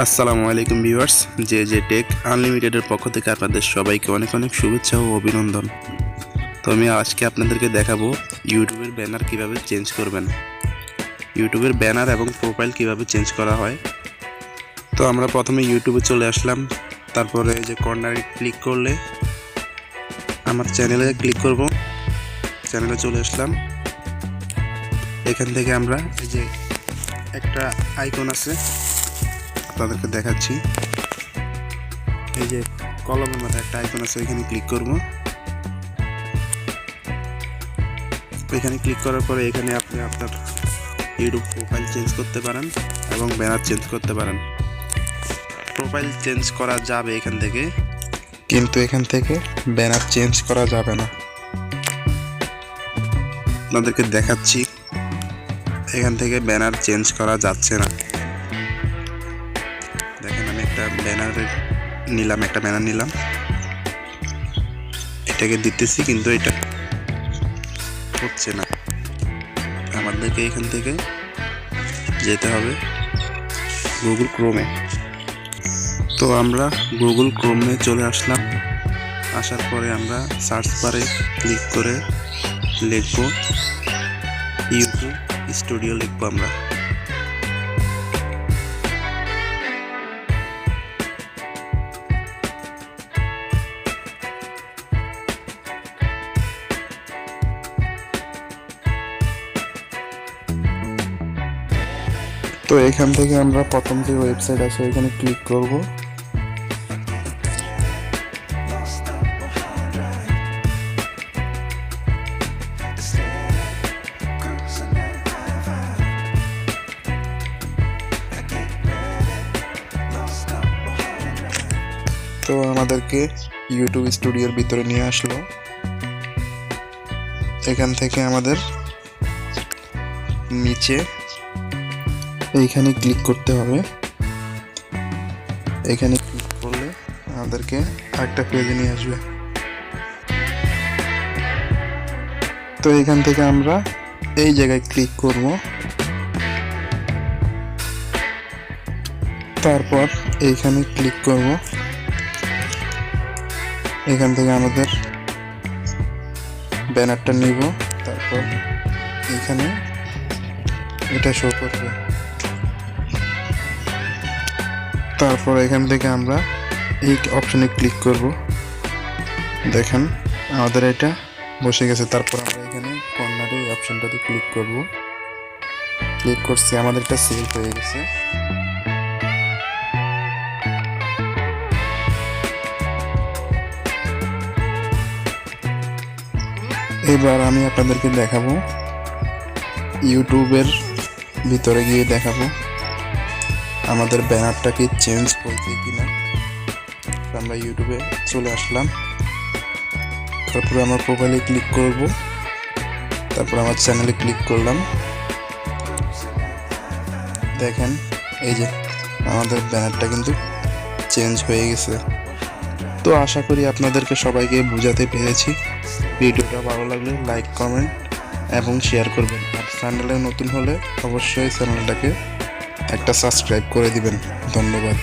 আসসালামু আলাইকুম ভিউয়ার্স, যে টেক আনলিমিটেডের পক্ষ থেকে আপনাদের সবাইকে অনেক অনেক শুভেচ্ছা ও অভিনন্দন। তো আমি আজকে আপনাদেরকে দেখাবো ইউটিউবের ব্যানার কিভাবে চেঞ্জ করবেন, ইউটিউবের ব্যানার এবং প্রোফাইল কিভাবে চেঞ্জ করা হয়। তো আমরা প্রথমে ইউটিউবে চলে আসলাম, তারপরে এই যে কর্নারে ক্লিক করলে আমার চ্যানেলে ক্লিক করব, চ্যানেলে চলে আসলাম। এখান থেকে আমরা এই যে একটা আইকন আছে আপনাদেরকে দেখাচ্ছি, এই যে কলমের মতো একটা আইকন আছে, এখানে ক্লিক করব। এখানে ক্লিক করার পরে এখানে আপনি আপনার ইউটিউব প্রোফাইল চেঞ্জ করতে পারেন এবং ব্যানার চেঞ্জ করতে পারেন। প্রোফাইল চেঞ্জ করা যাবে এখান থেকে, কিন্তু এখান থেকে ব্যানার চেঞ্জ করা যাবে না। আপনাদেরকে দেখাচ্ছি, এখান থেকে ব্যানার চেঞ্জ করা যাচ্ছে না। দেখেন আমি একটা ব্যানার নিলাম, এটাকে দিতেছি কিন্তু এটা হচ্ছে না। আমাদেরকে এখান থেকে যেতে হবে গুগল ক্রোমে। তো আমরা গুগল ক্রোমে চলে আসলাম। আসার পরে আমরা সার্চ বারে ক্লিক করে লিখব ইউটিউব স্টুডিও লিখবো আমরা। তো এখান থেকে আমরা প্রথম যে ওয়েবসাইট আছে ওইখানে ক্লিক করব। তো আমাদেরকে ইউটিউব স্টুডিওর ভিতরে নিয়ে আসলো। এখান থেকে আমাদের নিচে এইখানে ক্লিক করতে হবে। এখানে ক্লিক করলে আমাদেরকে আরেকটা পেজে নিয়ে আসবে। তো এখান থেকে আমরা এই জায়গায় ক্লিক করব, তারপর এইখানে ক্লিক করব। এখান থেকে আমাদের ব্যানারটা নিব, তারপর এখানে এটা শো করবে। তারপর এখান থেকে আমরা এই অপশনে ক্লিক করব। দেখেন আমাদের এটা বসে গেছে। তারপর আমরা এখানে কর্নারে এই অপশনটাতে ক্লিক করব। ক্লিক করছি, আমাদের এটা সেভ হয়ে গেছে। এবার আমি আপনাদেরকে দেখাবো, ইউটিউবের ভিতরে গিয়ে দেখাবো আমাদের ব্যানারটা কি চেঞ্জ হয়েছে কিনা। আমরা ইউটিউবে চলে আসলাম, তারপরে আমার প্রোফাইলে ক্লিক করব, তারপর আমার চ্যানেলে ক্লিক করলাম। দেখেন এই যে আমাদের ব্যানারটা কিন্তু চেঞ্জ হয়ে গেছে। তো আশা করি আপনাদেরকে সবাইকে বোঝাতে পেরেছি। ভিডিওটা ভালো লাগলে লাইক, কমেন্ট এবং শেয়ার করবেন। আর চ্যানেলে নতুন হলে অবশ্যই চ্যানেলটাকে একটা সাবস্ক্রাইব করে দিবেন। ধন্যবাদ।